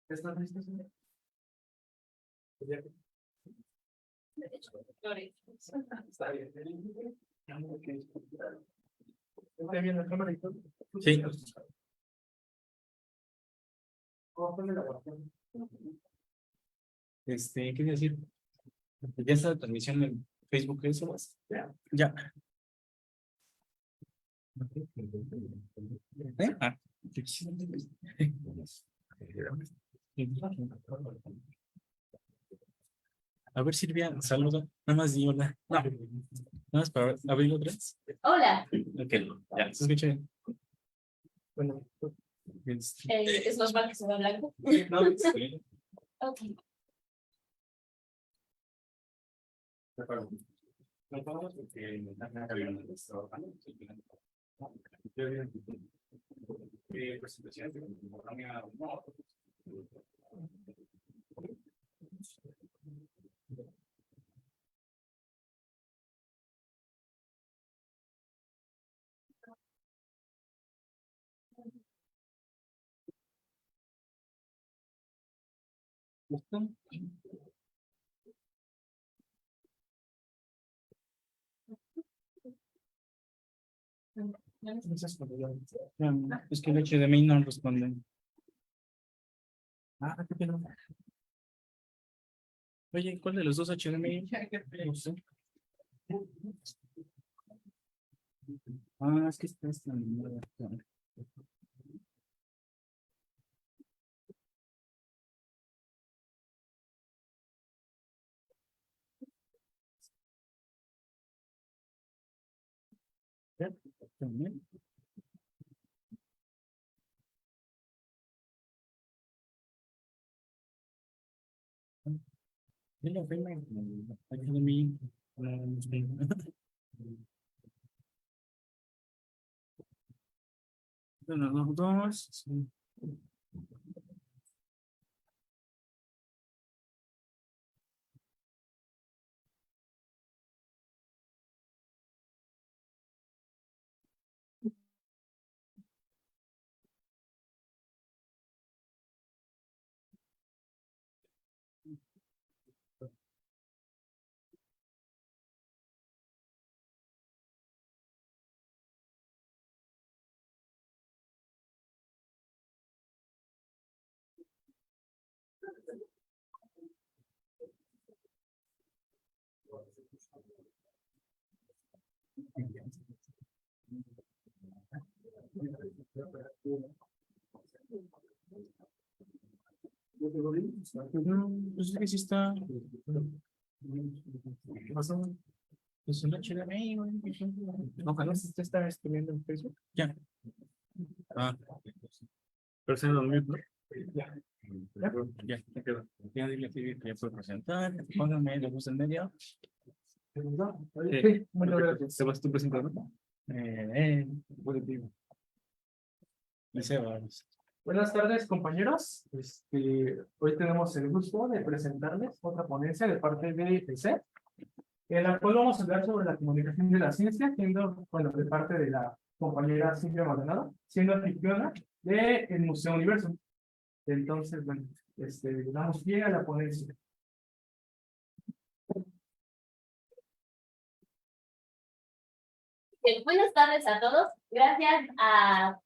¿Estás listo, señor? Está bien. ¿Está bien la cámara y todo? Sí. ¿Qué decir? Ya está la transmisión en Facebook, ¿eso más? Ya. Ah. A ver, Silvia, saluda. Nada más di hola. No. Nada más para abrirlo otra vez. Hola, Ok, ya, se escucha bien. Bueno, es normal que se vea blanco. No, sí. Ok. Es que el HDMI no responde. Ah, qué pena. Oye, ¿cuál de los dos HDMI? No sé. Ah, es que está esta. También. Yo lo veo en HDMI. No sé. Bueno, los dos. Sí. Pues es que sí está. Es un HDMI, güey. ojalá si usted está escribiendo en Facebook. Ya. Ah. Pero se dormió, ¿no? Ya. Ya quedó. Ya dile a Phoebe que ya puedo presentar. Pónganme la luz en medio. Sí, muchas gracias. ¿Te vas tú presentando? Buenas tardes, compañeros. Hoy tenemos el gusto de presentarles otra ponencia de parte de IPC, en la cual vamos a hablar sobre la comunicación de la ciencia, siendo, bueno, de parte de la compañera Silvia Maldonado, siendo anfitriona del Museo Universo. Entonces, bueno, damos pie a la ponencia. Buenas tardes a todos. Gracias a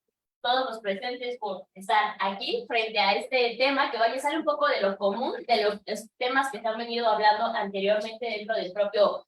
todos los presentes por estar aquí frente a este tema que vaya a salir un poco de lo común, de los temas que se han venido hablando anteriormente dentro del propio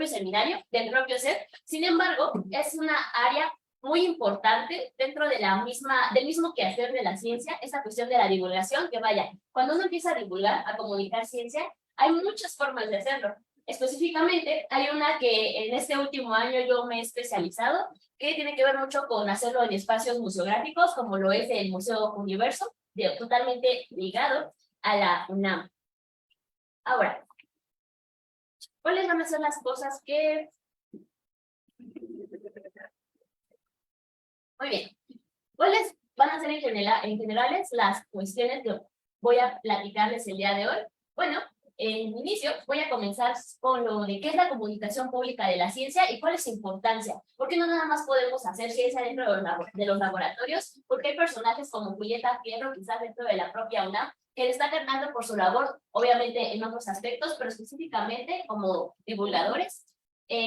seminario, del propio set. Sin embargo, es una área muy importante dentro de del mismo quehacer de la ciencia, esta cuestión de la divulgación, que vaya, cuando uno empieza a divulgar, a comunicar ciencia, hay muchas formas de hacerlo. Específicamente, hay una que en este último año yo me he especializado, que tiene que ver mucho con hacerlo en espacios museográficos, como lo es el Museo Universo, totalmente ligado a la UNAM. Ahora, ¿cuáles van a ser las cosas que... Muy bien. ¿Cuáles van a ser en generales las cuestiones que voy a platicarles el día de hoy? Bueno, En inicio, voy a comenzar con lo de qué es la comunicación pública de la ciencia y cuál es su importancia. Porque no nada más podemos hacer ciencia dentro de los laboratorios, porque hay personajes como Julieta Fierro, quizás dentro de la propia UNAM, que destacan tanto por su labor, obviamente en otros aspectos, pero específicamente como divulgadores.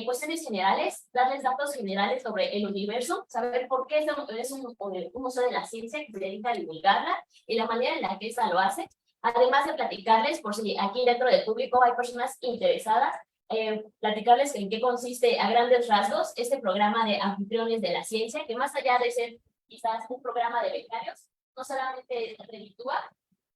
Cuestiones generales, darles datos generales sobre el universo, saber por qué es un uso de la ciencia que se dedica a divulgarla y la manera en la que esa lo hace. Además de platicarles, por si aquí dentro del público hay personas interesadas, platicarles en qué consiste a grandes rasgos este programa de anfitriones de la ciencia, que más allá de ser quizás un programa de becarios, no solamente reditúa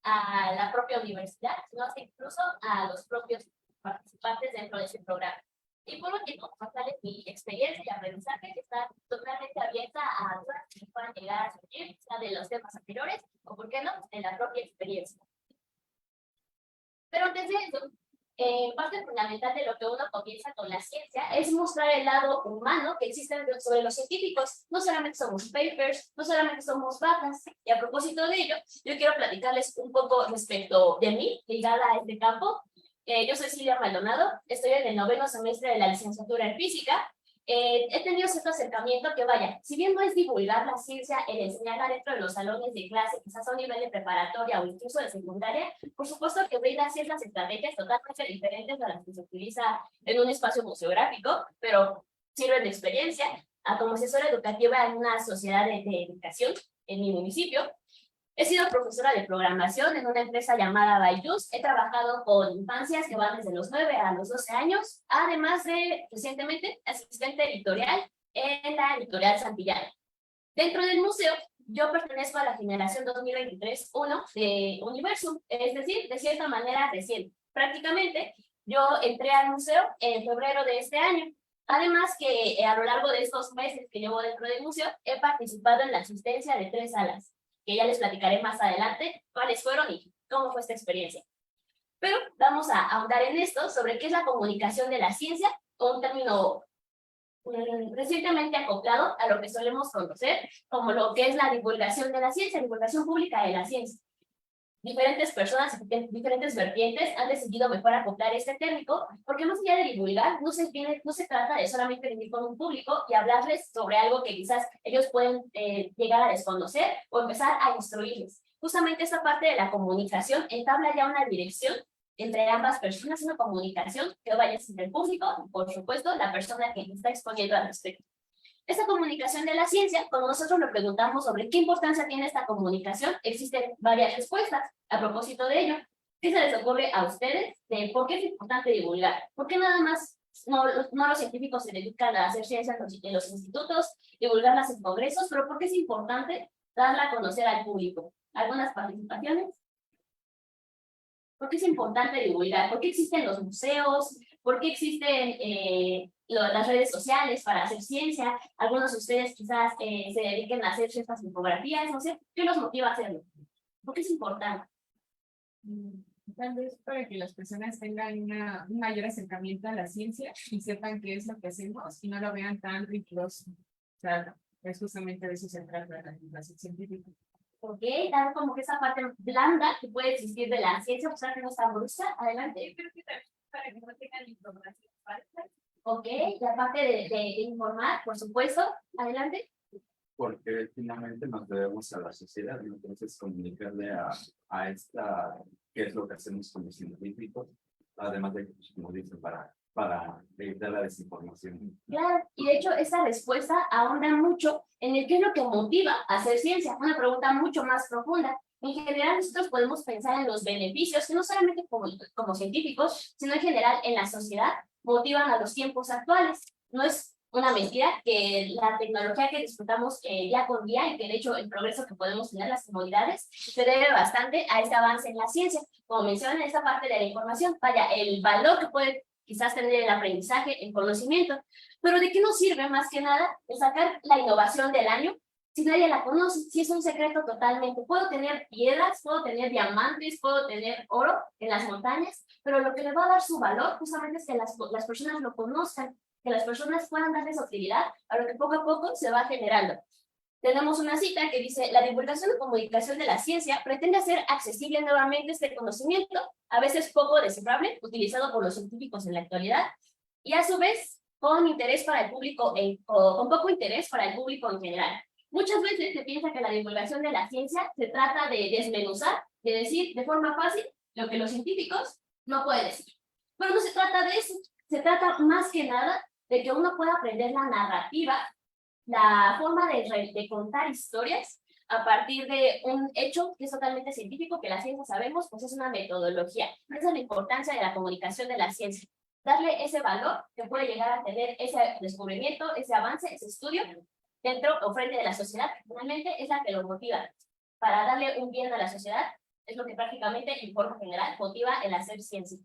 a la propia universidad, sino que incluso a los propios participantes dentro de ese programa. Y por último, contarles mi experiencia y aprendizaje, que está totalmente abierta a dudas que puedan llegar a surgir, sea de los temas anteriores o, por qué no, de la propia experiencia. Pero antes de eso, parte fundamental de lo que uno comienza con la ciencia es mostrar el lado humano que existe sobre los científicos. No solamente somos papers, no solamente somos batas. Y a propósito de ello, yo quiero platicarles un poco respecto de mí, ligada a este campo. Yo soy Silvia Maldonado, estoy en el 9º semestre de la licenciatura en física. He tenido cierto acercamiento que, vaya, si bien no es divulgar la ciencia, el enseñarla dentro de los salones de clase, quizás a un nivel de preparatoria o incluso de secundaria, por supuesto que brinda ciertas estrategias totalmente diferentes a las que se utiliza en un espacio museográfico, pero sirven de experiencia. Como asesora educativa en una sociedad de educación en mi municipio, he sido profesora de programación en una empresa llamada Byju's. He trabajado con infancias que van desde los 9 a los 12 años, además de, recientemente, asistente editorial en la editorial Santillana. Dentro del museo, yo pertenezco a la generación 2023-1 de Universum, es decir, de cierta manera reciente. Prácticamente, yo entré al museo en febrero de este año. Además que a lo largo de estos meses que llevo dentro del museo, he participado en la asistencia de 3 salas, que ya les platicaré más adelante cuáles fueron y cómo fue esta experiencia. Pero vamos a ahondar en esto sobre qué es la comunicación de la ciencia, un término recientemente acoplado a lo que solemos conocer como lo que es la divulgación de la ciencia, divulgación pública de la ciencia. Diferentes personas, diferentes vertientes han decidido mejor acoplar este término, porque más allá de divulgar, no se trata de solamente venir con un público y hablarles sobre algo que quizás ellos pueden llegar a desconocer o empezar a instruirles. Justamente esta parte de la comunicación entabla ya una dirección entre ambas personas, una comunicación que vaya entre el público y, por supuesto, la persona que está exponiendo al respecto. Esta comunicación de la ciencia, cuando nosotros nos preguntamos sobre qué importancia tiene esta comunicación, existen varias respuestas a propósito de ello. ¿Qué se les ocurre a ustedes de por qué es importante divulgar? ¿Por qué nada más no los científicos se dedican a hacer ciencia en los institutos, divulgarlas en congresos, pero por qué es importante darla a conocer al público? ¿Algunas participaciones? ¿Por qué es importante divulgar? ¿Por qué existen los museos? ¿Por qué existen las redes sociales para hacer ciencia? Algunos de ustedes quizás se dediquen a hacer ciertas infografías, no sé, ¿qué los motiva a hacerlo? ¿Por qué es importante? Tal vez para que las personas tengan un mayor acercamiento a la ciencia y sepan qué es lo que hacemos y no lo vean tan riguroso. O sea, es justamente de eso se trata la divulgación científica. Ok, dar como que esa parte blanda que puede existir de la ciencia, o sea, que no está brusca. Adelante. Creo que también para que no tengan información falsa. Ok, la parte de informar, por supuesto. Adelante. Porque finalmente nos debemos a la sociedad, y entonces comunicarle a esta, qué es lo que hacemos como científicos, además de, como dicen, para evitar la desinformación. Claro, y de hecho esa respuesta ahonda mucho en el qué es lo que motiva a hacer ciencia, una pregunta mucho más profunda. En general nosotros podemos pensar en los beneficios que no solamente como científicos, sino en general en la sociedad, motivan a los tiempos actuales. No es una mentira que la tecnología que disfrutamos día con día y que de hecho el progreso que podemos tener las comunidades se debe bastante a este avance en la ciencia. Como mencionan esta parte de la información, vaya, el valor que puede quizás tener el aprendizaje, el conocimiento, pero ¿de qué nos sirve más que nada el sacar la innovación del año si nadie la conoce, si es un secreto totalmente? Puedo tener piedras, puedo tener diamantes, puedo tener oro en las montañas, pero lo que le va a dar su valor justamente es que las personas lo conozcan, que las personas puedan darle esa utilidad a lo que poco a poco se va generando. tenemos una cita que dice: la divulgación y comunicación de la ciencia pretende hacer accesible nuevamente este conocimiento, a veces poco descifrable, utilizado por los científicos en la actualidad, y a su vez con interés para el público, o con poco interés para el público en general. Muchas veces se piensa que la divulgación de la ciencia se trata de desmenuzar, de decir de forma fácil lo que los científicos no pueden decir. Pero no se trata de eso, se trata más que nada de que uno pueda aprender la narrativa, la forma de contar historias a partir de un hecho que es totalmente científico, que la ciencia sabemos, pues es una metodología. Esa es la importancia de la comunicación de la ciencia. Darle ese valor que puede llegar a tener ese descubrimiento, ese avance, ese estudio dentro o frente de la sociedad, que finalmente es la que lo motiva. Para darle un bien a la sociedad es lo que prácticamente, en forma general, motiva el hacer ciencia.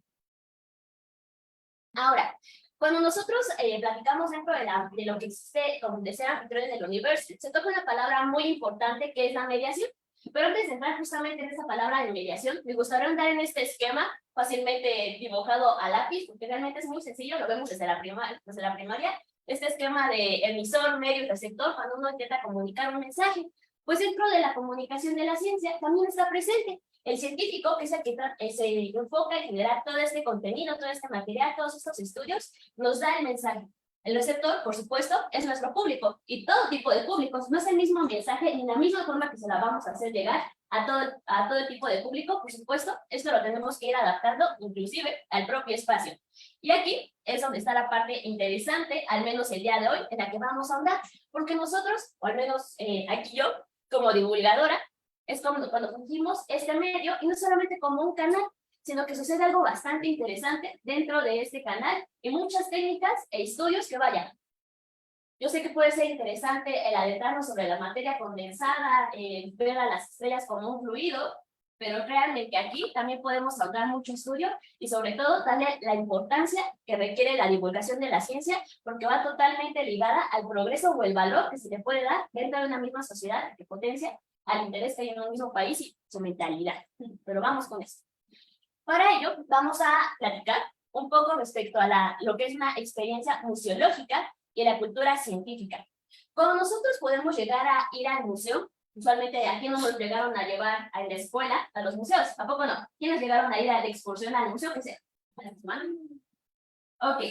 Ahora, cuando nosotros platicamos dentro de lo que existe como de ser anfitriones del universo, se toca una palabra muy importante que es la mediación. Pero antes de entrar justamente en esa palabra de mediación, me gustaría andar en este esquema fácilmente dibujado a lápiz, porque realmente es muy sencillo, lo vemos desde la primaria, este esquema de emisor, medio y receptor, cuando uno intenta comunicar un mensaje. Pues dentro de la comunicación de la ciencia también está presente el científico, que es el que se enfoca en generar todo este contenido, todo este material, todos estos estudios, nos da el mensaje. El receptor, por supuesto, es nuestro público, y todo tipo de públicos. No es el mismo mensaje ni la misma forma que se la vamos a hacer llegar a todo tipo de público, por supuesto. Esto lo tenemos que ir adaptando, inclusive, al propio espacio. Y aquí es donde está la parte interesante, al menos el día de hoy, en la que vamos a hablar, porque nosotros, o al menos aquí yo, como divulgadora, es como cuando fungimos este medio, y no solamente como un canal, sino que sucede algo bastante interesante dentro de este canal y muchas técnicas e estudios que vayan. Yo sé que puede ser interesante el adentrarnos sobre la materia condensada, ver a las estrellas como un fluido, pero créanme que aquí también podemos ahondar mucho estudio y sobre todo darle la importancia que requiere la divulgación de la ciencia, porque va totalmente ligada al progreso o el valor que se le puede dar dentro de una misma sociedad que potencia al interés que hay en un mismo país y su mentalidad. Pero vamos con eso. Para ello, vamos a platicar un poco respecto a lo que es una experiencia museológica y la cultura científica. Cuando nosotros podemos llegar a ir al museo, usualmente aquí no nos llegaron a llevar a la escuela, a los museos, ¿a poco no? ¿Quiénes llegaron a ir a la excursión al museo? ¿Qué sea? Ok,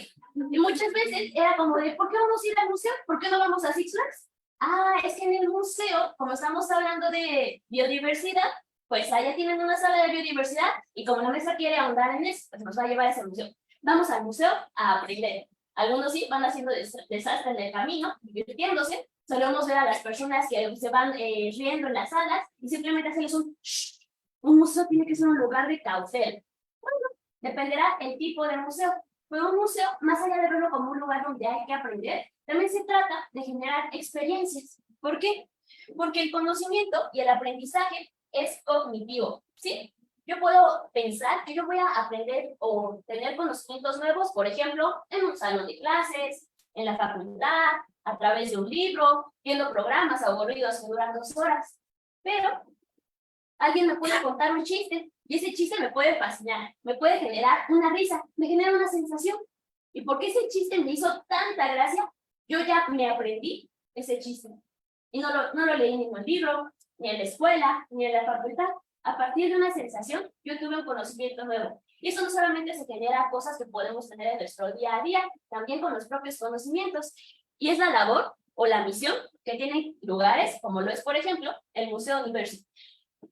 y muchas veces era como de, ¿por qué vamos a ir al museo? ¿Por qué no vamos a Six Flags? Ah, es que en el museo, como estamos hablando de biodiversidad, pues allá tienen una sala de biodiversidad y como la maestra quiere ahondar en eso, pues nos va a llevar a ese museo. Vamos al museo a aprender. Algunos sí van haciendo desastre en el camino, divirtiéndose. Solemos ver a las personas que se van riendo en las salas y simplemente hacerles un shh. Un museo tiene que ser un lugar de cautela. Bueno, dependerá el tipo de museo. Pero un museo, más allá de verlo como un lugar donde hay que aprender, también se trata de generar experiencias. ¿Por qué? Porque el conocimiento y el aprendizaje es cognitivo, ¿sí? Yo puedo pensar que yo voy a aprender o tener conocimientos nuevos, por ejemplo, en un salón de clases, en la facultad, a través de un libro, viendo programas aburridos que duran 2 horas. Pero alguien me puede contar un chiste y ese chiste me puede fascinar, me puede generar una risa, me genera una sensación. ¿Y por qué ese chiste me hizo tanta gracia? Yo ya me aprendí ese chiste. Y no lo leí ni en un libro, ni en la escuela, ni en la facultad. A partir de una sensación, yo tuve un conocimiento nuevo. Y eso no solamente se genera cosas que podemos tener en nuestro día a día, también con los propios conocimientos. Y es la labor o la misión que tienen lugares, como lo es, por ejemplo, el Museo Universo.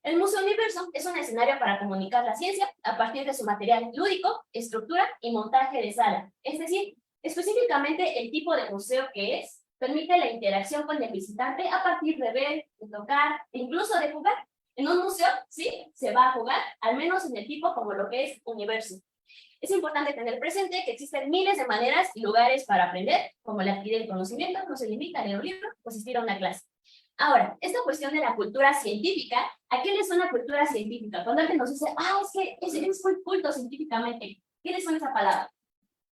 El Museo Universo es un escenario para comunicar la ciencia a partir de su material lúdico, estructura y montaje de sala. Es decir, específicamente el tipo de museo que es, permite la interacción con el visitante a partir de ver, de tocar e incluso de jugar. En un museo, sí, se va a jugar, al menos en el tipo como lo que es Universo. Es importante tener presente que existen miles de maneras y lugares para aprender, como el adquirir conocimiento, no se limita a leer un libro o asistir a una clase. Ahora, esta cuestión de la cultura científica, ¿a qué le suena cultura científica? Cuando alguien nos dice, es que eres muy culto científicamente, ¿qué le suena esa palabra?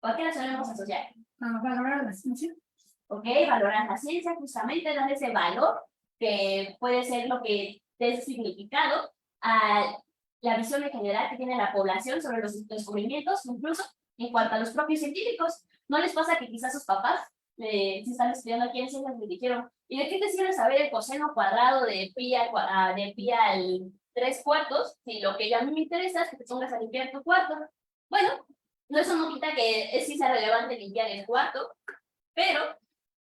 ¿O a qué la solemos asociar? Valorar la ciencia. Ok, valorar la ciencia, justamente darle ese valor que puede ser lo que dé significado a la visión en general que tiene la población sobre los descubrimientos, incluso en cuanto a los propios científicos. ¿No les pasa que quizás sus papás si están estudiando aquí en ciencias, me dijeron, ¿y de qué te sirve saber el coseno cuadrado de pi al 3/4 si lo que a mí me interesa es que te pongas a limpiar tu cuarto? Bueno, no, eso no quita que sí sea relevante limpiar el cuarto, pero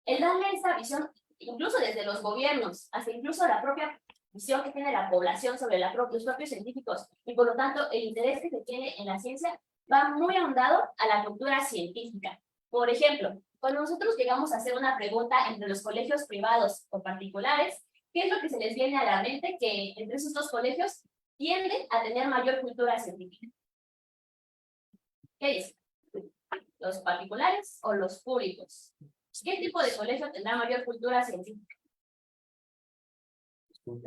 el darle esta visión, incluso desde los gobiernos, hasta incluso la propia visión que tiene la población sobre los propios científicos, y por lo tanto el interés que se tiene en la ciencia, va muy ahondado a la cultura científica. Por ejemplo, cuando nosotros llegamos a hacer una pregunta entre los colegios privados o particulares, ¿qué es lo que se les viene a la mente? Que entre esos dos colegios tienden a tener mayor cultura científica. ¿Qué dicen? ¿Los particulares o los públicos? ¿Qué tipo de colegio tendrá mayor cultura científica?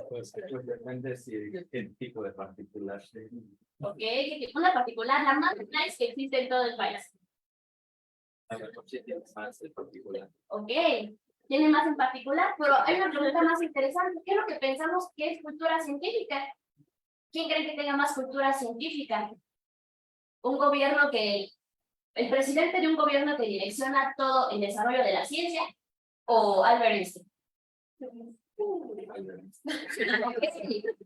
Pues depende si qué tipo de particular. ¿Ok? Una particular, la más nice que existe en todo el país. A ver, ¿por qué tienes más de particular? ¿Ok? Tiene más en particular, pero hay una pregunta más interesante. ¿Qué es lo que pensamos que es cultura científica? ¿Quién cree que tenga más cultura científica? Un gobierno que, el presidente de un gobierno que direcciona todo el desarrollo de la ciencia, o Albert Einstein.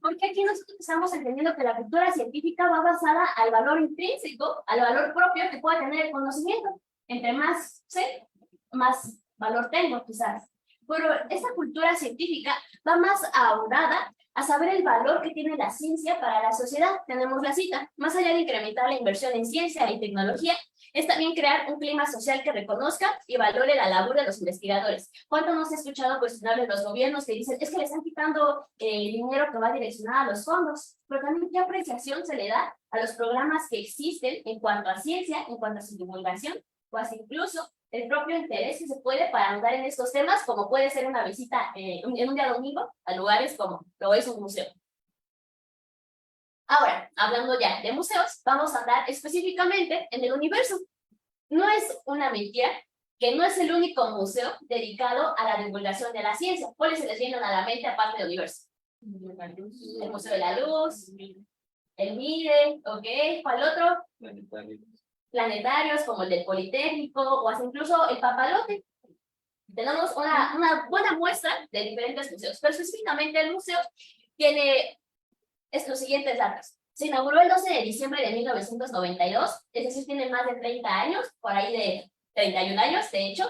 Porque aquí nosotros estamos entendiendo que la cultura científica va basada al valor intrínseco, al valor propio que puede tener el conocimiento. Entre más sé, más valor tengo, quizás. Pero esta cultura científica va más ahondada a saber el valor que tiene la ciencia para la sociedad. Tenemos la cita. Más allá de incrementar la inversión en ciencia y tecnología, es también crear un clima social que reconozca y valore la labor de los investigadores. ¿Cuánto nos he escuchado cuestionar de los gobiernos que dicen, es que le están quitando dinero que va direccionado a los fondos? Pero también, ¿qué apreciación se le da a los programas que existen en cuanto a ciencia, en cuanto a su divulgación, o hasta incluso el propio interés que se puede para andar en estos temas, como puede ser una visita en un día domingo a lugares como lo es un museo? Ahora, hablando ya de museos, vamos a andar específicamente en el universo. No es una mentira que no es el único museo dedicado a la divulgación de la ciencia. ¿Cuáles se les vienen a la mente aparte del universo? El Museo de la Luz, el MIDE, ¿ok? ¿Cuál otro? Planetarios como el del Politécnico o hasta incluso el Papalote. Tenemos una buena muestra de diferentes museos, pero específicamente el museo tiene los siguientes datos. Se inauguró el 12 de diciembre de 1992, es decir, tiene más de 30 años, por ahí de 31 años, de hecho.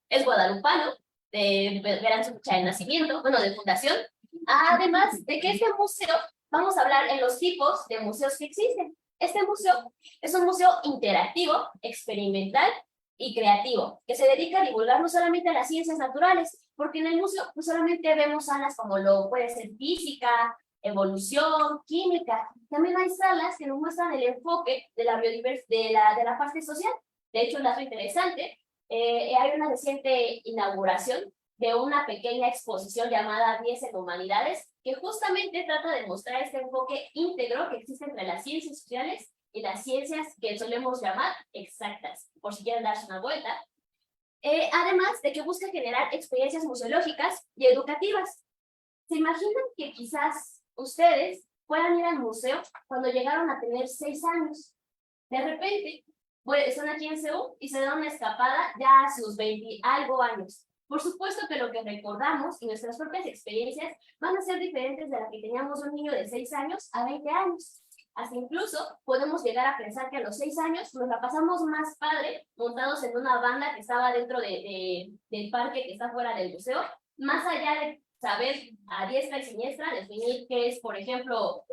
Es guadalupano, verán su fecha de nacimiento, bueno, de fundación. Además de que este museo, vamos a hablar en los tipos de museos que existen. Este museo es un museo interactivo, experimental y creativo, que se dedica a divulgar no solamente las ciencias naturales, porque en el museo no solamente vemos salas como lo puede ser física, evolución, química, también hay salas que nos muestran el enfoque de la biodiversidad, de la parte social. De hecho, un dato interesante, hay una reciente inauguración de una pequeña exposición llamada 10 en Humanidades, que justamente trata de mostrar este enfoque íntegro que existe entre las ciencias sociales y las ciencias que solemos llamar exactas, por si quieren darse una vuelta. Además de que busca generar experiencias museológicas y educativas. ¿Se imaginan que quizás ustedes puedan ir al museo cuando llegaron a tener 6 años? De repente, están aquí en Seúl y se dan una escapada ya a sus 20 algo años. Por supuesto que lo que recordamos y nuestras propias experiencias van a ser diferentes de la que teníamos un niño de 6 años a 20 años. Hasta incluso podemos llegar a pensar que a los 6 años nos la pasamos más padre montados en una banda que estaba dentro del parque que está fuera del museo, más allá de saber a diestra y siniestra definir qué es, por ejemplo,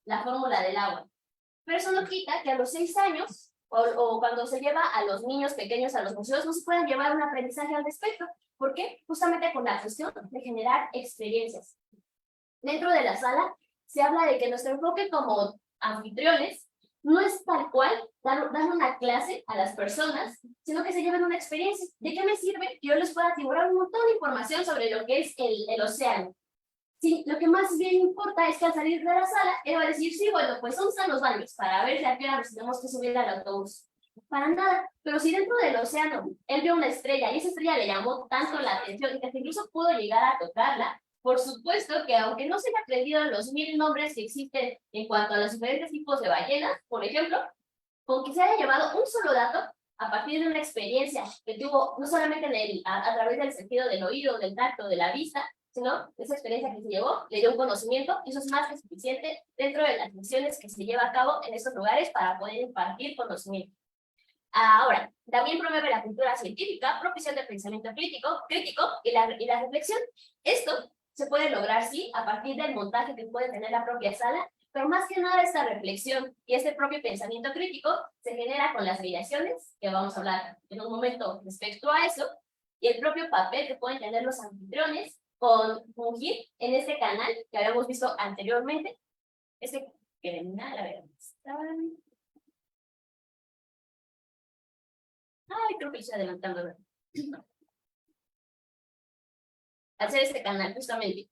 la fórmula del agua. Pero eso no quita que a los 6 años, o cuando se lleva a los niños pequeños a los museos, no se puedan llevar un aprendizaje al respecto. ¿Por qué? Justamente con la cuestión de generar experiencias. Dentro de la sala se habla de que nuestro enfoque como anfitriones no es tal cual dar una clase a las personas, sino que se lleven una experiencia. ¿De qué me sirve que yo les pueda figurar un montón de información sobre lo que es el océano? Sí, lo que más bien importa es que al salir de la sala, él va a decir, sí, bueno, pues ¿dónde están los baños? Para ver si a qué hora nos tenemos que subir al autobús. Para nada, pero si dentro del océano él vio una estrella y esa estrella le llamó tanto la atención y que incluso pudo llegar a tocarla, por supuesto que aunque no se haya aprendido los 1000 nombres que existen en cuanto a los diferentes tipos de ballenas, por ejemplo, con que se haya llevado un solo dato, a partir de una experiencia que tuvo no solamente a través del sentido del oído, del tacto, de la vista, sino esa experiencia que se llevó, le dio un conocimiento, y eso es más que suficiente dentro de las misiones que se lleva a cabo en estos lugares para poder impartir conocimiento. Ahora, también promueve la cultura científica, propiciando el pensamiento crítico y la reflexión. Esto se puede lograr, sí, a partir del montaje que puede tener la propia sala, pero más que nada esta reflexión y este propio pensamiento crítico se genera con las mediaciones, que vamos a hablar en un momento respecto a eso, y el propio papel que pueden tener los anfitriones con fungir en este canal que habíamos visto anteriormente. Este canal, a ver, ay, creo que estoy adelantando. Hacer este canal, justamente.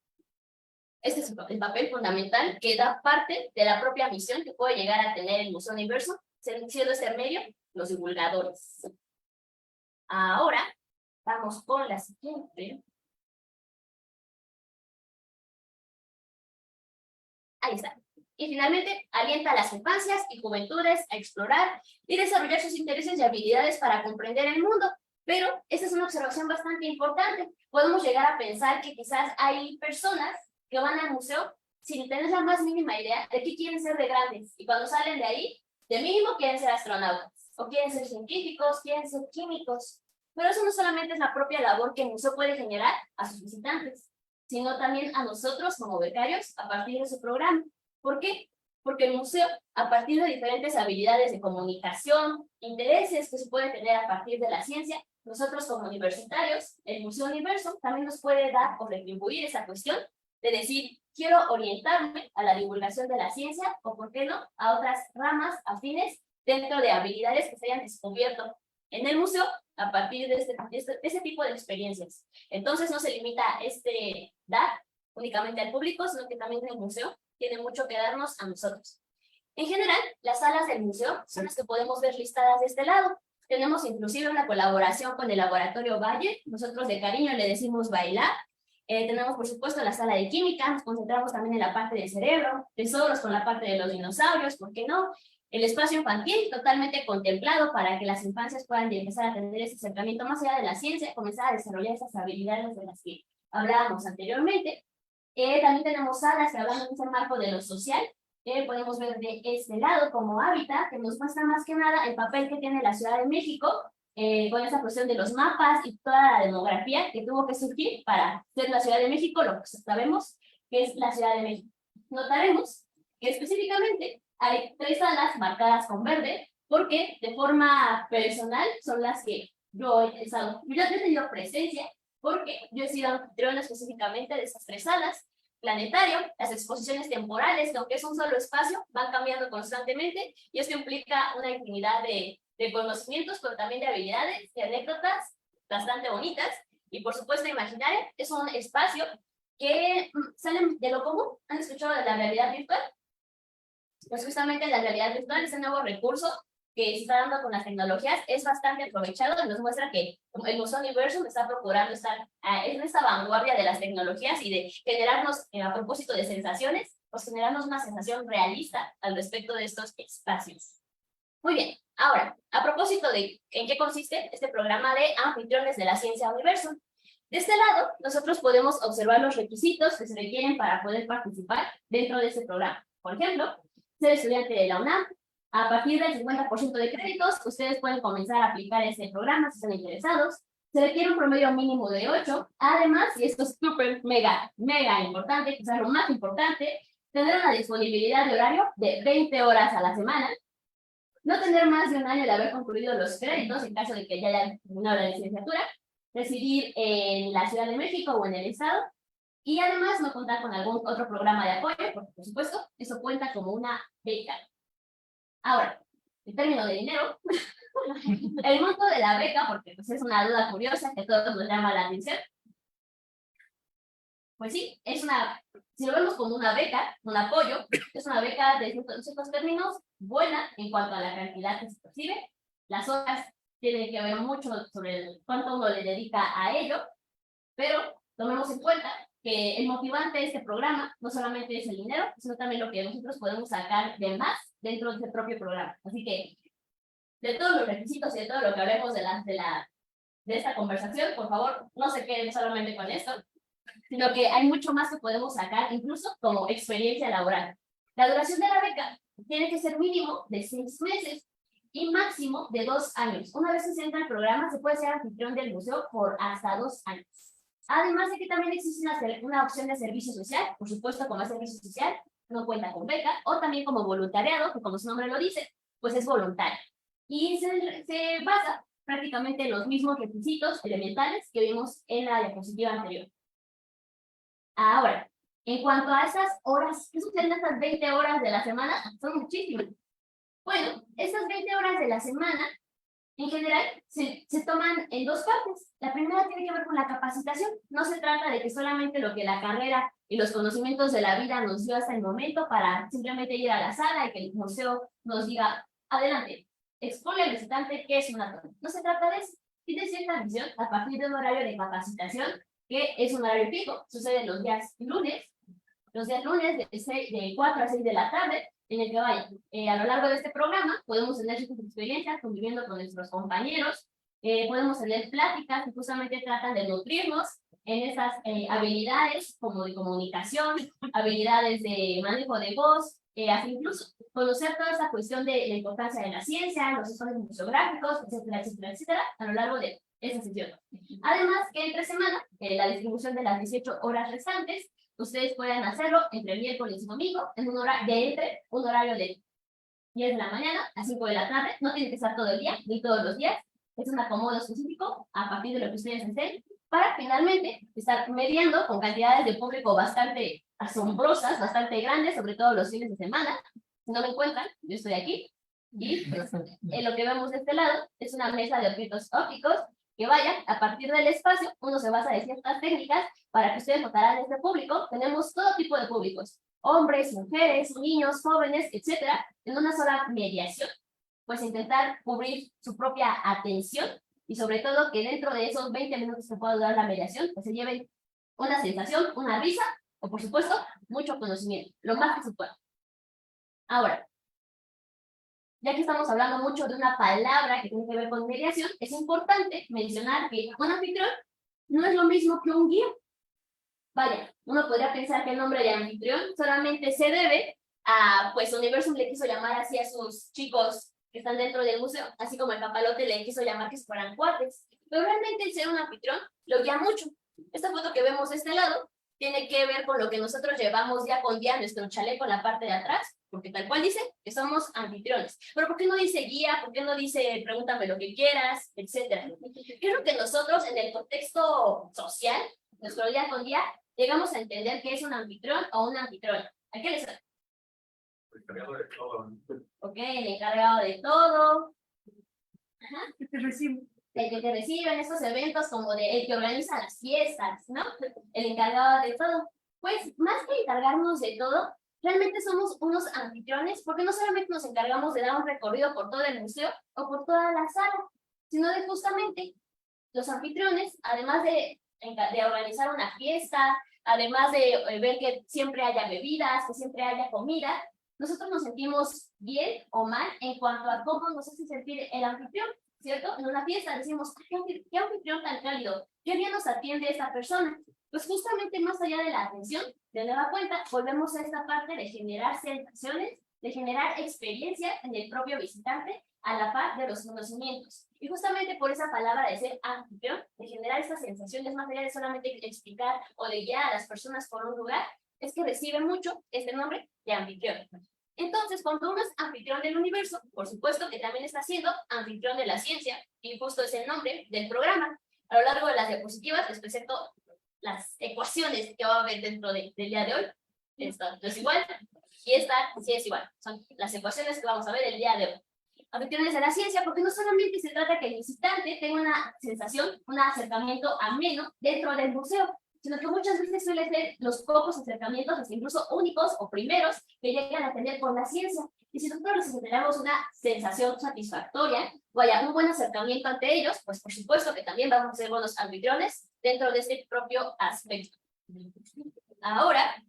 Este es el papel fundamental que da parte de la propia misión que puede llegar a tener el Museo Universo, siendo este medio los divulgadores. Ahora, vamos con la siguiente. Ahí está. Y finalmente, alienta a las infancias y juventudes a explorar y desarrollar sus intereses y habilidades para comprender el mundo. Pero esta es una observación bastante importante. Podemos llegar a pensar que quizás hay personas que van al museo sin tener la más mínima idea de qué quieren ser de grandes. Y cuando salen de ahí, de mínimo quieren ser astronautas, o quieren ser científicos, quieren ser químicos. Pero eso no solamente es la propia labor que el museo puede generar a sus visitantes, sino también a nosotros como becarios a partir de su programa. ¿Por qué? Porque el museo, a partir de diferentes habilidades de comunicación, intereses que se pueden tener a partir de la ciencia, nosotros como universitarios, el Museo Universo también nos puede dar o retribuir esa cuestión de decir, quiero orientarme a la divulgación de la ciencia o, por qué no, a otras ramas afines dentro de habilidades que se hayan descubierto en el museo a partir de ese tipo de experiencias. Entonces no se limita dar únicamente al público, sino que también el museo tiene mucho que darnos a nosotros. En general, las salas del museo son las que podemos ver listadas de este lado. Tenemos inclusive una colaboración con el Laboratorio Valle, nosotros de cariño le decimos bailar. Tenemos, por supuesto, la sala de química, nos concentramos también en la parte del cerebro, tesoros con la parte de los dinosaurios, ¿por qué no? El espacio infantil totalmente contemplado para que las infancias puedan empezar a tener ese acercamiento más allá de la ciencia, comenzar a desarrollar esas habilidades de las que hablábamos anteriormente. También tenemos salas que hablan en ese marco de lo social, podemos ver de este lado como hábitat, que nos muestra más que nada el papel que tiene la Ciudad de México, con esa cuestión de los mapas y toda la demografía que tuvo que surgir para ser la Ciudad de México, lo que sabemos que es la Ciudad de México. Notaremos que específicamente hay 3 salas marcadas con verde, porque de forma personal son las que yo he estado, yo ya he tenido presencia, porque yo he sido anfitriona específicamente de esas 3 salas. Planetario, las exposiciones temporales, que aunque es un solo espacio, van cambiando constantemente, y esto implica una infinidad de conocimientos, pero también de habilidades y anécdotas bastante bonitas. Y por supuesto, Imaginaria es un espacio que sale de lo común. ¿Han escuchado de la realidad virtual? Pues justamente la realidad virtual, ese nuevo recurso que se está dando con las tecnologías, es bastante aprovechado y nos muestra que el Museo Universo está procurando estar en esta vanguardia de las tecnologías y de generarnos, a propósito de sensaciones, pues generarnos una sensación realista al respecto de estos espacios. Muy bien, ahora, a propósito de en qué consiste este programa de anfitriones de la ciencia Universo. De este lado, nosotros podemos observar los requisitos que se requieren para poder participar dentro de este programa. Por ejemplo, ser estudiante de la UNAM. A partir del 50% de créditos, ustedes pueden comenzar a aplicar este programa si están interesados. Se requiere un promedio mínimo de 8. Además, y esto es súper, mega importante, quizás lo más importante, tener una disponibilidad de horario de 20 horas a la semana. No tener más de un año de haber concluido los créditos en caso de que ya hayan terminado la licenciatura. Residir en la Ciudad de México o en el estado. Y además no contar con algún otro programa de apoyo, porque por supuesto, eso cuenta como una beca. Ahora, en términos de dinero, el monto de la beca, porque pues, es una duda curiosa que a todos nos llama la atención. Pues sí, si lo vemos como una beca, un apoyo, es una beca de ciertos términos buena en cuanto a la cantidad que se percibe. Las horas tienen que ver mucho sobre cuánto uno le dedica a ello, pero tomemos en cuenta que el motivante de este programa no solamente es el dinero, sino también lo que nosotros podemos sacar de más dentro de ese propio programa. Así que de todos los requisitos y de todo lo que hablemos de esta conversación, por favor, no se queden solamente con esto, sino que hay mucho más que podemos sacar, incluso como experiencia laboral. La duración de la beca tiene que ser mínimo de 6 meses y máximo de 2 años. Una vez que se entra al programa, se puede ser anfitrión del museo por hasta 2 años. Además de que también existe una opción de servicio social, por supuesto, como servicio social, no cuenta con beca, o también como voluntariado, que como su nombre lo dice, pues es voluntario. Y se basa prácticamente en los mismos requisitos elementales que vimos en la diapositiva anterior. Ahora, en cuanto a esas horas, ¿qué suceden estas 20 horas de la semana? Son muchísimas. Bueno, estas 20 horas de la semana, en general, se toman en 2 partes. La primera tiene que ver con la capacitación. No se trata de que solamente lo que la carrera y los conocimientos de la vida nos dio hasta el momento para simplemente ir a la sala y que el museo nos diga, adelante, expone al visitante qué es una torre. No se trata de eso. Tiene cierta visión a partir de un horario de capacitación que es un horario fijo. Sucede los días lunes de 4 a 6 de la tarde, en el que vaya. A lo largo de este programa podemos tener sus experiencias conviviendo con nuestros compañeros, podemos tener pláticas que justamente tratan de nutrirnos en esas habilidades como de comunicación, habilidades de manejo de voz, así incluso conocer toda esa cuestión de la importancia de la ciencia, los estudios museográficos, etcétera, etcétera, etcétera, a lo largo de esa sesión. Además que entre semana, la distribución de las 18 horas restantes, ustedes pueden hacerlo entre miércoles y domingo, en un horario de 10 de la mañana a 5 de la tarde. No tiene que estar todo el día, ni todos los días. Es un acomodo específico a partir de lo que ustedes deseen, para finalmente estar mediando con cantidades de público bastante asombrosas, bastante grandes, sobre todo los fines de semana. Si no me encuentran, yo estoy aquí. Y pues, lo que vemos de este lado es una mesa de objetos ópticos que vayan a partir del espacio. Uno se basa en ciertas técnicas para que ustedes notarán este público. Tenemos todo tipo de públicos, hombres, mujeres, niños, jóvenes, etcétera, en una sola mediación. Pues intentar cubrir su propia atención y sobre todo que dentro de esos 20 minutos que pueda durar la mediación, pues se lleven una sensación, una risa o por supuesto mucho conocimiento, lo más que se pueda. Ahora, ya que estamos hablando mucho de una palabra que tiene que ver con mediación, es importante mencionar que un anfitrión no es lo mismo que un guía. Vaya, uno podría pensar que el nombre de anfitrión solamente se debe a, pues Universum le quiso llamar así a sus chicos que están dentro del museo, así como el papalote le quiso llamar que fueran cuates. Pero realmente el ser un anfitrión lo guía mucho. Esta foto que vemos de este lado tiene que ver con lo que nosotros llevamos día con día en nuestro chaleco en la parte de atrás, porque tal cual dice que somos anfitriones. Pero ¿por qué no dice guía? ¿Por qué no dice pregúntame lo que quieras? Etcétera. Creo que nosotros en el contexto social, nuestro día con día, llegamos a entender qué es un anfitrión o una anfitriona. ¿A qué les suena? El encargado de todo. Ok, el encargado de todo. Ajá. ¿Qué te recibo? El que te recibe en estos eventos, como de el que organiza las fiestas, ¿no? El encargado de todo. Pues más que encargarnos de todo, realmente somos unos anfitriones, porque no solamente nos encargamos de dar un recorrido por todo el museo o por toda la sala, sino de justamente los anfitriones, además de organizar una fiesta, además de ver que siempre haya bebidas, que siempre haya comida, nosotros nos sentimos bien o mal en cuanto a cómo nos hace sentir el anfitrión, ¿cierto? En una fiesta decimos, ¿qué anfitrión tan cálido? ¿Qué bien nos atiende esta persona? Pues justamente más allá de la atención, de nueva cuenta, volvemos a esta parte de generar sensaciones, de generar experiencia en el propio visitante a la par de los conocimientos. Y justamente por esa palabra de ser anfitrión, de generar estas sensaciones más allá de solamente explicar o de guiar a las personas por un lugar, es que recibe mucho este nombre de anfitrión. Entonces, cuando uno es anfitrión del universo, por supuesto que también está siendo anfitrión de la ciencia, y justo es el nombre del programa. A lo largo de las diapositivas les presento las ecuaciones que va a haber dentro del día de hoy. Esta no es igual, y esta sí es igual. Son las ecuaciones que vamos a ver el día de hoy. Anfitriones de la ciencia, porque no solamente se trata que el visitante tenga una sensación, un acercamiento ameno dentro del museo, sino que muchas veces suele ser los pocos acercamientos, hasta incluso únicos o primeros, que llegan a tener con la ciencia. Y si nosotros les generamos una sensación satisfactoria, o haya un buen acercamiento ante ellos, pues por supuesto que también vamos a ser buenos anfitriones dentro de este propio aspecto. Ahora,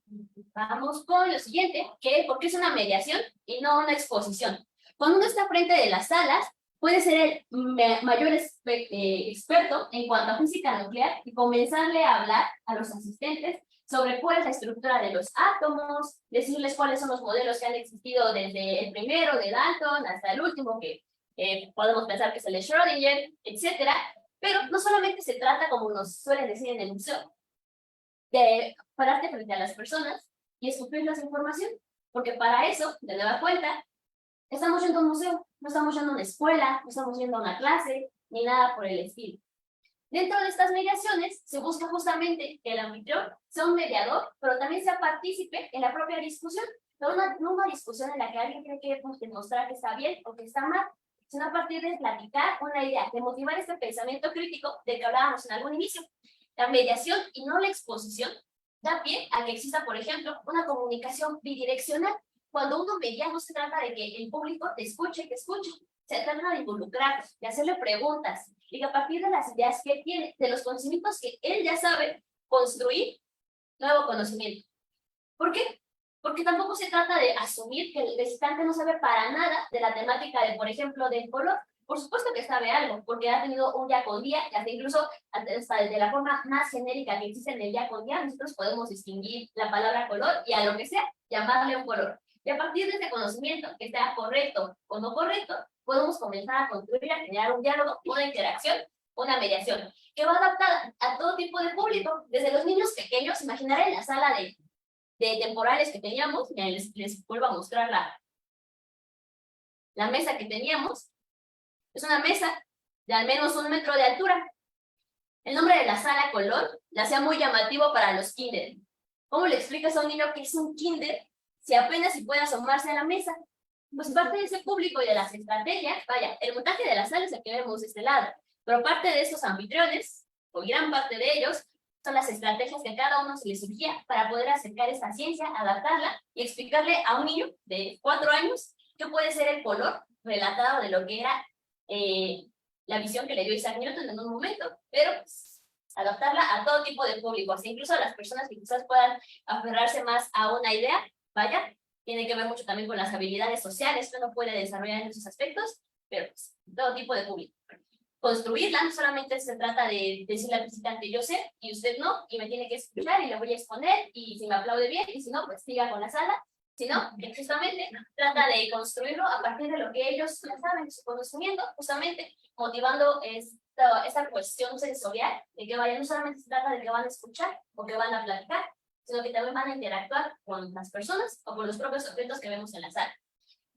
vamos con lo siguiente, que ¿por qué es una mediación y no una exposición? Cuando uno está frente de las salas, puede ser el mayor experto en cuanto a física nuclear y comenzarle a hablar a los asistentes sobre cuál es la estructura de los átomos, decirles cuáles son los modelos que han existido desde el primero de Dalton hasta el último que podemos pensar que es el de Schrödinger, etcétera. Pero no solamente se trata, como nos suelen decir en el museo, de pararte frente a las personas y escupirles información, porque para eso, de nueva cuenta, estamos yendo a un museo, no estamos yendo a una escuela, no estamos yendo a una clase, ni nada por el estilo. Dentro de estas mediaciones se busca justamente que el anfitrión sea un mediador, pero también sea partícipe en la propia discusión, pero no una discusión en la que alguien tiene que demostrar que está bien o que está mal, sino a partir de platicar una idea, de motivar este pensamiento crítico del que hablábamos en algún inicio. La mediación y no la exposición da pie a que exista, por ejemplo, una comunicación bidireccional. Cuando uno media no se trata de que el público te escuche, se trata de involucrar, de hacerle preguntas, y que a partir de las ideas que él tiene, de los conocimientos que él ya sabe, construir nuevo conocimiento. ¿Por qué? Porque tampoco se trata de asumir que el visitante no sabe para nada de la temática de, por ejemplo, del color. Por supuesto que sabe algo, porque ha tenido un día con día, y hasta incluso hasta de la forma más genérica que existe en el día con día, nosotros podemos distinguir la palabra color y a lo que sea, llamarle un color. Y a partir de ese conocimiento, que sea correcto o no correcto, podemos comenzar a construir, a generar un diálogo, una interacción, una mediación, que va adaptada a todo tipo de público, desde los niños pequeños. Imaginar en la sala de temporales que teníamos, les vuelvo a mostrar la mesa que teníamos. Es una mesa de al menos 1 metro de altura. El nombre de la sala color la hacía muy llamativo para los kinder. ¿Cómo le explicas a un niño que es un kinder si apenas si puede asomarse a la mesa? Pues parte de ese público y de las estrategias, vaya, el montaje de la sala es el que vemos de este lado, pero parte de estos anfitriones, o gran parte de ellos, son las estrategias que a cada uno se le surgía para poder acercar esta ciencia, adaptarla y explicarle a un niño de 4 años qué puede ser el color relatado de lo que era la visión que le dio Isaac Newton en un momento, pero pues, adaptarla a todo tipo de públicos, incluso a las personas que quizás puedan aferrarse más a una idea, vaya, tiene que ver mucho también con las habilidades sociales que uno puede desarrollar en esos aspectos, pero pues, todo tipo de público. Construirla no solamente se trata de decirle al visitante yo sé y usted no, y me tiene que escuchar y le voy a exponer, y si me aplaude bien, y si no, pues siga con la sala, sino que justamente trata de construirlo a partir de lo que ellos ya saben, su conocimiento, justamente motivando esta cuestión sensorial, de que vaya, no solamente se trata de que van a escuchar o que van a platicar, sino que también van a interactuar con las personas o con los propios objetos que vemos en la sala.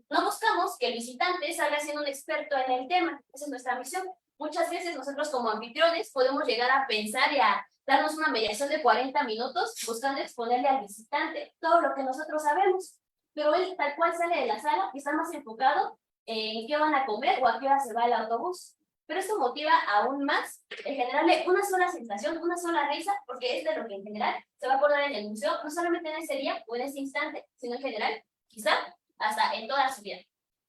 No buscamos que el visitante salga siendo un experto en el tema, esa es nuestra misión. Muchas veces nosotros como anfitriones podemos llegar a pensar y a darnos una mediación de 40 minutos buscando exponerle al visitante todo lo que nosotros sabemos, pero él tal cual sale de la sala y está más enfocado en qué van a comer o a qué hora se va el autobús. Pero esto motiva aún más el generarle una sola sensación, una sola risa, porque es de lo que en general se va a acordar en el museo, no solamente en ese día o en ese instante, sino en general, quizá hasta en toda su vida.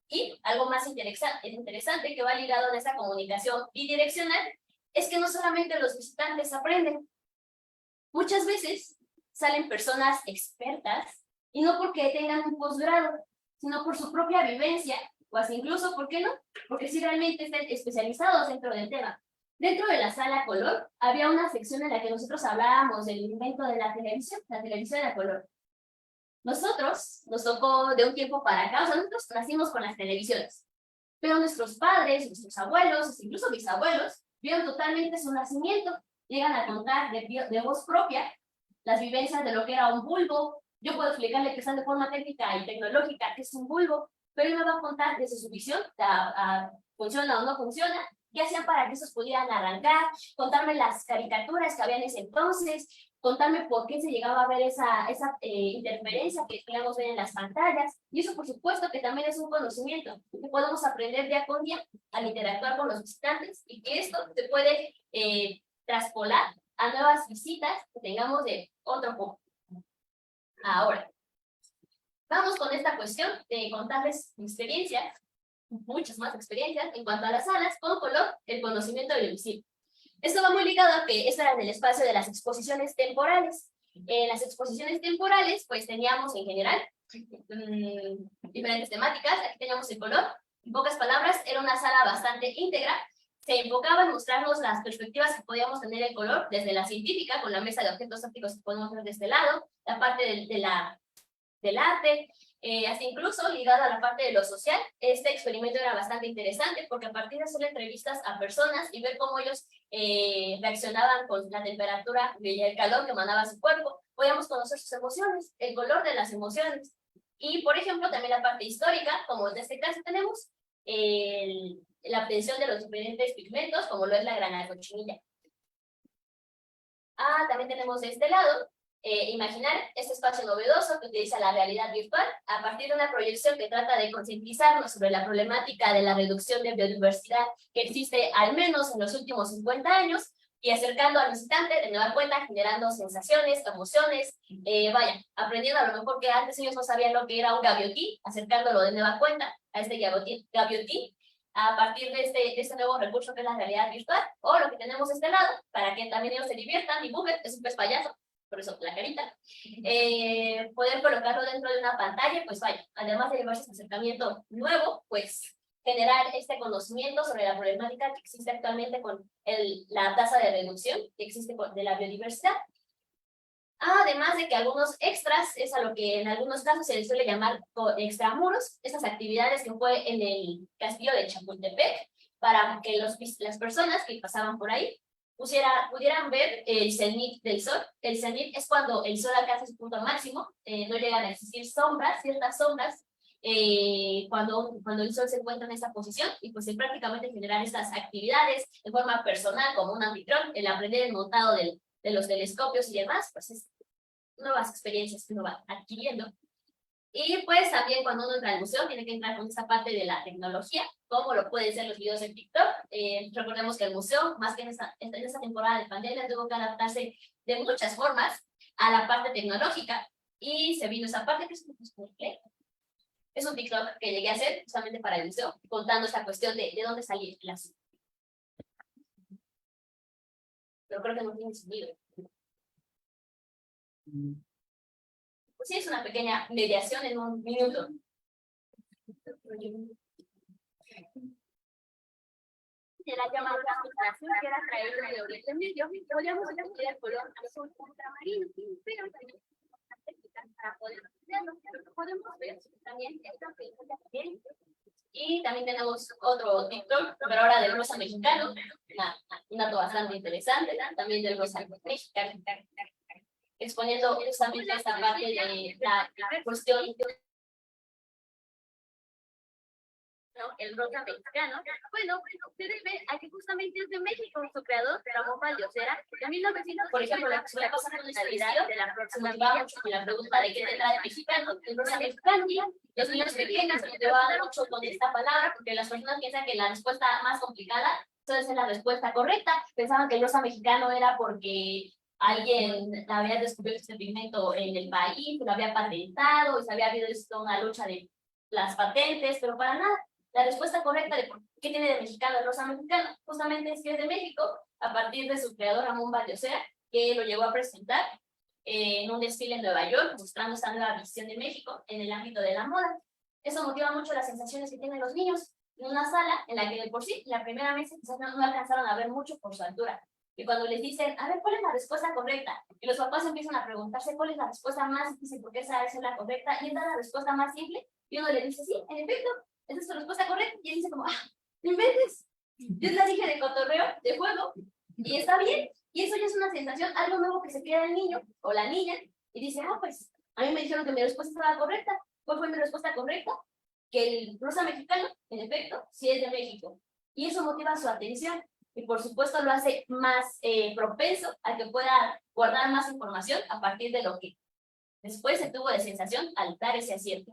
Y algo más interesante que va ligado a esa comunicación bidireccional es que no solamente los visitantes aprenden, muchas veces salen personas expertas y no porque tengan un posgrado, sino por su propia vivencia, o hasta incluso, ¿por qué no? Porque sí realmente estén especializados dentro del tema. Dentro de la sala color había una sección en la que nosotros hablábamos del invento de la televisión a color. Nosotros nos tocó de un tiempo para acá, o sea, nosotros nacimos con las televisiones, pero nuestros padres, nuestros abuelos, incluso mis abuelos, vieron totalmente su nacimiento, llegan a contar de voz propia las vivencias de lo que era un bulbo. Yo puedo explicarle que están de forma técnica y tecnológica qué es un bulbo, pero él me va a contar desde su visión, funciona o no funciona, qué hacían para que esos pudieran arrancar, contarme las caricaturas que había en ese entonces, contarme por qué se llegaba a ver esa interferencia que podíamos ver en las pantallas. Y eso, por supuesto, que también es un conocimiento que podemos aprender día con día al interactuar con los visitantes, y que esto se puede traspolar a nuevas visitas que tengamos de otro punto. Ahora, vamos con esta cuestión de contarles mi experiencia, muchas más experiencias en cuanto a las salas con color, el conocimiento audiovisual. Esto va muy ligado a que esto era en el espacio de las exposiciones temporales. En las exposiciones temporales, pues teníamos en general diferentes temáticas. Aquí teníamos el color, En pocas palabras, era una sala bastante íntegra. Se enfocaba en mostrarnos las perspectivas que podíamos tener en color, desde la científica, con la mesa de objetos ópticos que podemos ver de este lado, la parte del arte, hasta incluso ligado a la parte de lo social. Este experimento era bastante interesante porque a partir de hacer entrevistas a personas y ver cómo ellos reaccionaban con la temperatura y el calor que emanaba su cuerpo, podíamos conocer sus emociones, el color de las emociones. Y, por ejemplo, también la parte histórica, como en este caso tenemos la obtención de los diferentes pigmentos, como lo es la granada cochinilla. También tenemos de este lado, imaginar este espacio novedoso que utiliza la realidad virtual a partir de una proyección que trata de concientizarnos sobre la problemática de la reducción de biodiversidad que existe al menos en los últimos 50 años, y acercando al visitante de nueva cuenta, generando sensaciones, emociones, aprendiendo a lo mejor que antes ellos no sabían lo que era un gaviotí, acercándolo de nueva cuenta a este gaviotí, a partir de este nuevo recurso que es la realidad virtual, o lo que tenemos de este lado, para que también ellos se diviertan, dibujen, es un pez payaso, por eso la carita, poder colocarlo dentro de una pantalla, pues además de llevarse este acercamiento nuevo, pues generar este conocimiento sobre la problemática que existe actualmente con la tasa de reducción que existe de la biodiversidad. Además de que algunos extras, es a lo que en algunos casos se les suele llamar extramuros, esas actividades que fue en el castillo de Chapultepec, para que las personas que pasaban por ahí pudieran ver el cenit del sol. El cenit es cuando el sol alcanza su punto máximo, no llegan a existir sombras, ciertas sombras, cuando el sol se encuentra en esta posición, y pues prácticamente generar estas actividades de forma personal como un anfitrión, el aprender el montado de los telescopios y demás, pues es nuevas experiencias que uno va adquiriendo. Y pues también cuando uno entra al museo tiene que entrar con esta parte de la tecnología, como lo pueden ser los videos en TikTok. Recordemos que el museo, más que en esta temporada de pandemia, tuvo que adaptarse de muchas formas a la parte tecnológica, y se vino esa parte que es un TikTok que llegué a hacer justamente para el museo, contando esta cuestión de dónde salía el asunto. Pero creo que no tiene sentido. Pues sí, es una pequeña mediación en un minuto. De la llamada filtración, que era traída de Oriente Medio, podríamos estudiar el color azul ultramarino, pero también para poder verlo, podemos ver también esta película también. Y también tenemos otro TikTok, pero ahora del rosa mexicano, un dato bastante interesante, también del rosa mexicano, exponiendo justamente esta parte de la cuestión, ¿no? El rosa mexicano, bueno, se debe a que justamente es de México, su creador, Ramón Valdosera, en 1900, por ejemplo, la cosa con la realidad de la próxima va mucho con la pregunta de qué tendrá de mexicano, el rosa mexicano. Los niños pequeños se llevaban mucho con esta palabra, porque las personas piensan que la respuesta más complicada suele ser la respuesta correcta. Pensaban que el rosa mexicano era porque alguien había descubierto este pigmento en el país, lo había patentado, y se había habido una lucha de las patentes, pero para nada. La respuesta correcta de por qué tiene de mexicano el rosa mexicano, justamente es que es de México, a partir de su creador Ramón Valdosera, que lo llegó a presentar en un desfile en Nueva York, mostrando esta nueva visión de México en el ámbito de la moda. Eso motiva mucho las sensaciones que tienen los niños en una sala en la que de por sí, la primera vez quizás no alcanzaron a ver mucho por su altura. Y cuando les dicen, a ver, ¿cuál es la respuesta correcta? Y los papás empiezan a preguntarse cuál es la respuesta más difícil, porque esa es la correcta, y es la respuesta más simple, y uno le dice, sí, en efecto, esa es tu respuesta correcta, y él dice como, no inventes, yo la dije de cotorreo, de juego, y está bien, y eso ya es una sensación, algo nuevo que se queda el niño o la niña, y dice, pues, a mí me dijeron que mi respuesta estaba correcta. ¿Cuál fue mi respuesta correcta? Que el rosa mexicano, en efecto, sí es de México, y eso motiva su atención, y por supuesto lo hace más propenso a que pueda guardar más información a partir de lo que después se tuvo de sensación al dar ese acierto.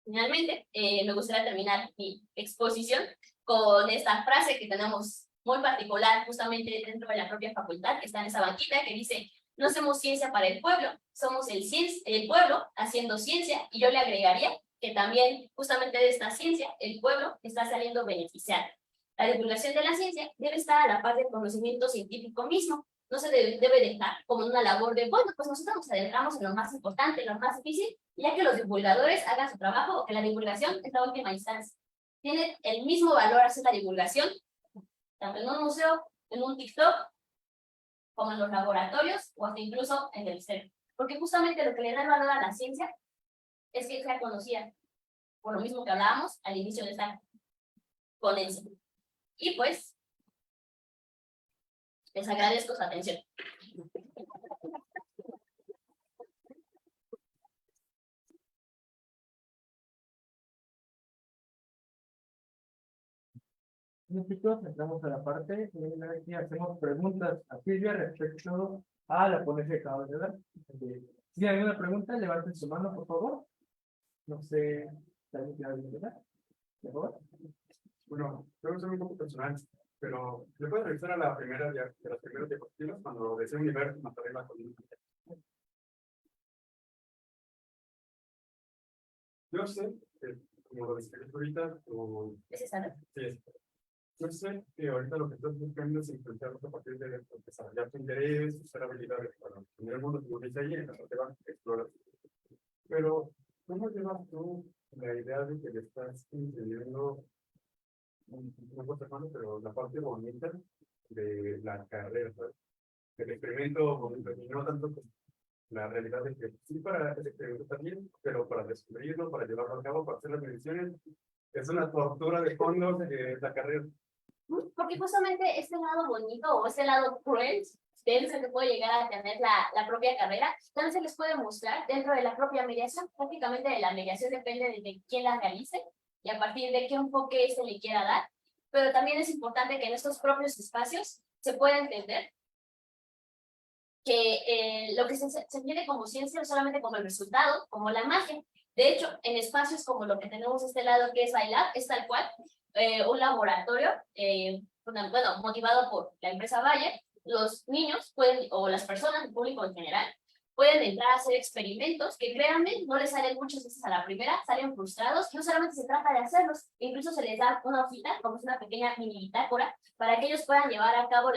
Finalmente, me gustaría terminar mi exposición con esta frase que tenemos muy particular justamente dentro de la propia facultad, que está en esa banquita, que dice, no hacemos ciencia para el pueblo, somos el pueblo haciendo ciencia, y yo le agregaría que también justamente de esta ciencia, el pueblo está saliendo beneficiado. La divulgación de la ciencia debe estar a la par del conocimiento científico mismo, no se debe dejar como una labor de, bueno, pues nosotros nos adentramos en lo más importante, en lo más difícil, ya que los divulgadores hagan su trabajo o que la divulgación es la última instancia. Tiene el mismo valor hacer la divulgación, tanto en un museo, en un TikTok, como en los laboratorios o hasta incluso en el CERN. Porque justamente lo que le da el valor a la ciencia es que sea conocida, por lo mismo que hablábamos al inicio de esta ponencia. Y pues, les agradezco su atención. Chicos, entramos a la parte en la que hacemos preguntas a Silvia respecto a la ponencia que acabamos de dar. Si hay alguna pregunta, levanten su mano, por favor. No sé, ¿alguien quiere preguntar? Por favor. Bueno, creo que soy un poco personal, pero ¿le puedes revisar a la primera de las primeras diapositivas cuando desea universo más arriba con yo sé, como lo describí ahorita, o ¿Es esa, no? sí, yo sé que ahorita lo que estás buscando es influenciarlos a partir de desarrollar tu interés, usar habilidades para tener el mundo que dice ahí, en la parte baja, explorar. Pero, ¿cómo llevas tú la idea de que le estás enseñando una cosa mano, pero la parte bonita de la carrera, ¿sabes? El experimento bonito, y no tanto como la realidad de que sí para el experimento también, pero para descubrirlo, para llevarlo a cabo, para hacer las mediciones, es una tortura de fondo de la carrera. Porque justamente este lado bonito o este lado cruel, denso que puede llegar a tener la propia carrera, también se les puede mostrar dentro de la propia mediación. Prácticamente de la mediación depende de quién la realice y a partir de qué enfoque se le quiera dar. Pero también es importante que en estos propios espacios se pueda entender que lo que se entiende como ciencia no solamente como el resultado, como la magia. De hecho, en espacios como lo que tenemos este lado que es Bailab, es tal cual un laboratorio, bueno, motivado por la empresa Bayer, los niños pueden, o las personas, el público en general, pueden entrar a hacer experimentos que, créanme, no les salen muchas veces a la primera, salen frustrados, y no solamente se trata de hacerlos, incluso se les da una hojita, como es una pequeña mini bitácora, para que ellos puedan llevar a cabo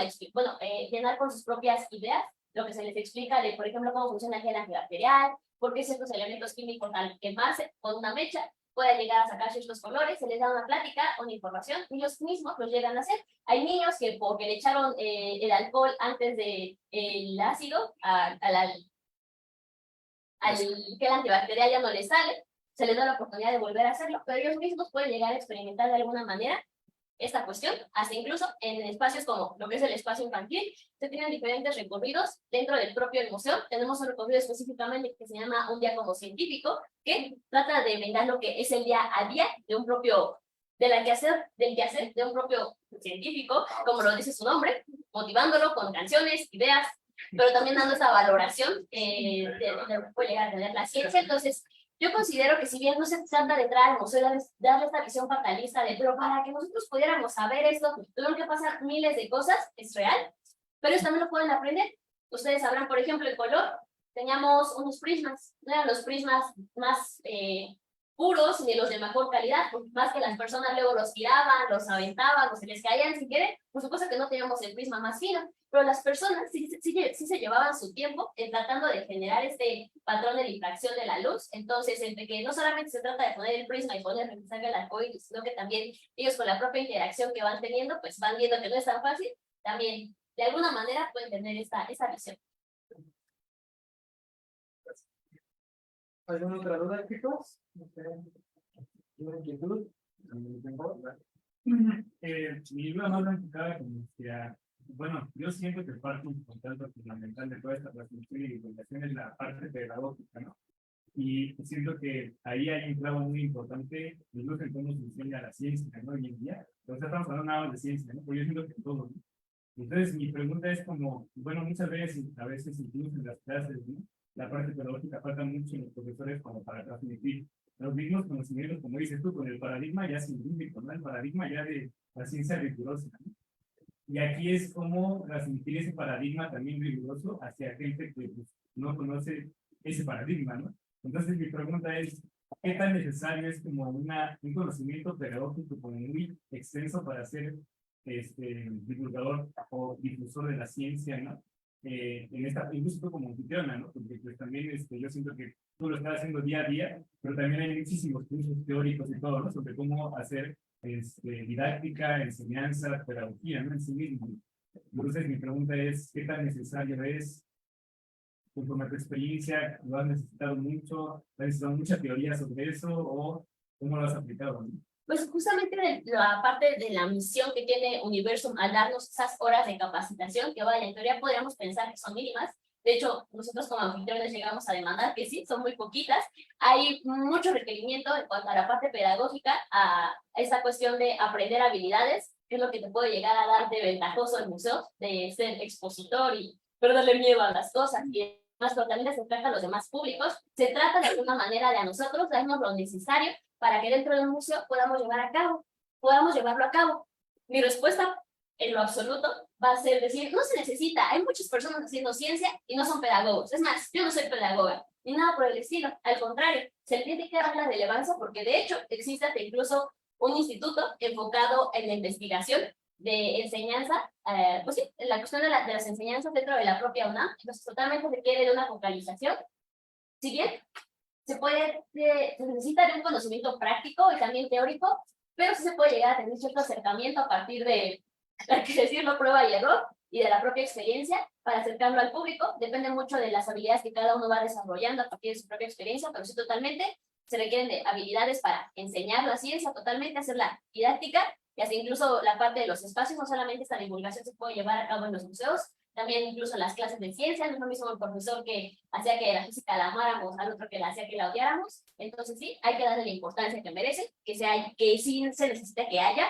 llenar con sus propias ideas lo que se les explica de, por ejemplo, cómo funciona el gel antibacterial, por qué ciertos elementos químicos al quemarse con una mecha pueden llegar a sacar ciertos colores, se les da una plática, una información, y ellos mismos los llegan a hacer. Hay niños que porque le echaron el alcohol antes del ácido al gel antibacterial ya no les sale, se les da la oportunidad de volver a hacerlo, pero ellos mismos pueden llegar a experimentar de alguna manera esta cuestión, hasta incluso en espacios como lo que es el espacio infantil, se tienen diferentes recorridos dentro del propio museo. Tenemos un recorrido específicamente que se llama Un día como científico, que trata de brindar lo que es el día a día de un propio, del quehacer de un propio científico, como lo dice su nombre, motivándolo con canciones, ideas, pero también dando esa valoración de lo que puede llegar a tener la ciencia. Entonces, yo considero que si bien no se trata de entrar al museo y darle esta visión fatalista de, pero para que nosotros pudiéramos saber esto, tuvieron que pasar miles de cosas, es real, pero ellos también lo pueden aprender. Ustedes sabrán, por ejemplo, el color. Teníamos unos prismas, no eran los prismas más puros ni los de mejor calidad, porque más que las personas luego los tiraban, los aventaban, o se les caían sin querer, por supuesto que no teníamos el prisma más fino, pero las personas sí se llevaban su tiempo en tratando de generar este patrón de difracción de la luz. Entonces, entre que no solamente se trata de poner el prisma y poner el arcoíris, sino que también ellos con la propia interacción que van teniendo, pues van viendo que no es tan fácil, también de alguna manera pueden tener esta visión. ¿Alguna otra duda, chicos? ¿Alguna inquietud? Mi duda más enfocada como hacia, bueno, yo siento que parte importante o fundamental de toda esta transmisión y divulgación es la parte pedagógica, ¿no? Y siento que ahí hay un clavo muy importante, incluso en cómo se enseña la ciencia, ¿no? Hoy en día, o sea, estamos hablando nada más de ciencia, ¿no? Porque yo siento que todo, ¿no? Entonces, mi pregunta es como, bueno, muchas veces, a veces incluso en las clases, ¿no? La parte pedagógica falta mucho en los profesores como para transmitir los mismos conocimientos, como dices tú, con el paradigma ya científico, ¿no? El paradigma ya de la ciencia rigurosa, ¿no? Y aquí es como transmitir ese paradigma también riguroso hacia gente que pues, no conoce ese paradigma, ¿no? Entonces mi pregunta es, ¿qué tan necesario es como un conocimiento pedagógico como muy extenso para ser divulgador o difusor de la ciencia, ¿no? en esta, incluso tú como anfitriona, ¿no? Porque pues también yo siento que tú lo estás haciendo día a día, pero también hay muchísimos cursos teóricos y todo, ¿no? Sobre cómo hacer didáctica, enseñanza, pedagogía, ¿no? En sí mismo. Entonces mi pregunta es, ¿qué tan necesario es, conforme a tu experiencia, lo has necesitado mucho, has necesitado mucha teoría sobre eso, o cómo lo has aplicado, ¿no? Pues justamente la parte de la misión que tiene Universum al darnos esas horas de capacitación, que vaya, en teoría podríamos pensar que son mínimas. De hecho, nosotros como anfitriones llegamos a demandar que sí, son muy poquitas. Hay mucho requerimiento en cuanto a la parte pedagógica, a esta cuestión de aprender habilidades, que es lo que te puede llegar a dar de ventajoso el museo, de ser expositor y perderle miedo a las cosas. Y además, pero también se trata a los demás públicos. Se trata de alguna manera de a nosotros darnos lo necesario para que dentro del museo podamos llevarlo a cabo. Mi respuesta en lo absoluto va a ser decir, no se necesita, hay muchas personas haciendo ciencia y no son pedagogos. Es más, yo no soy pedagoga, ni nada por el estilo. Al contrario, se le tiene que dar la relevancia porque de hecho existe hasta incluso un instituto enfocado en la investigación de enseñanza, pues sí, la cuestión de las enseñanzas dentro de la propia UNAM, entonces totalmente requiere de una focalización. Si bien se necesita de un conocimiento práctico y también teórico, pero sí se puede llegar a tener cierto acercamiento a partir de, hay que decirlo, prueba y error, y de la propia experiencia para acercarlo al público. Depende mucho de las habilidades que cada uno va desarrollando a partir de su propia experiencia, pero sí totalmente se requieren de habilidades para enseñar la ciencia, totalmente hacerla didáctica, y así incluso la parte de los espacios, no solamente esta divulgación se puede llevar a cabo en los museos, también incluso en las clases de ciencia, no es lo mismo el profesor que hacía que la física la amáramos al otro que la hacía que la odiáramos. Entonces sí, hay que darle la importancia que merece, que sí se necesita que haya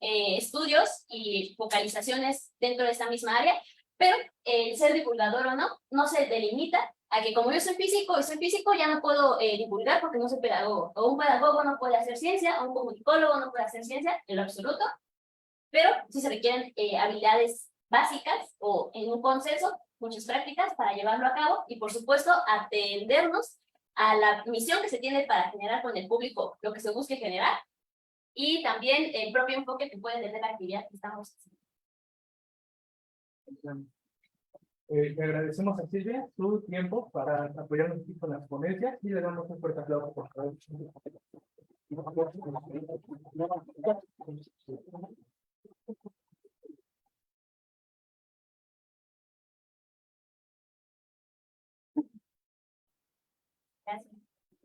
estudios y focalizaciones dentro de esta misma área, pero el ser divulgador o no, no se delimita a que como yo soy físico y soy físico ya no puedo divulgar porque no soy pedagogo, o un pedagogo no puede hacer ciencia, o un comunicólogo no puede hacer ciencia, en lo absoluto, pero sí se requieren habilidades básicas o en un consenso, muchas prácticas para llevarlo a cabo y por supuesto atendernos a la misión que se tiene para generar con el público lo que se busque generar y también el propio enfoque que puede tener la actividad que estamos haciendo. Le agradecemos a Silvia su tiempo para apoyarnos aquí con las ponencias y le damos un fuerte aplauso por favor. Gracias.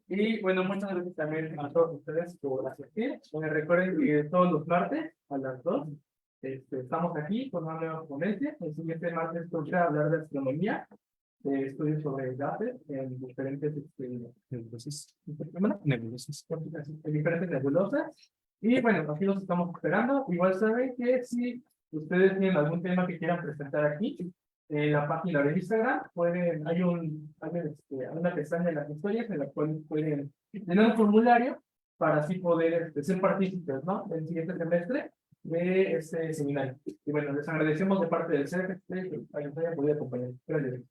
Y bueno, muchas gracias también a todos ustedes por asistir. Recuerden que todos los martes a las 2 estamos aquí con una nueva ponencia. El siguiente martes toca hablar de astronomía, de estudios sobre gases en diferentes nebulosas. Y bueno, aquí los estamos esperando. Igual saben que si ustedes tienen algún tema que quieran presentar aquí, en la página de Instagram hay una pestaña de las historias en la cual pueden tener un formulario para así poder ser partícipes, ¿no? Del siguiente semestre de este seminario. Y bueno, les agradecemos de parte del CEF que nos haya podido acompañar. Gracias.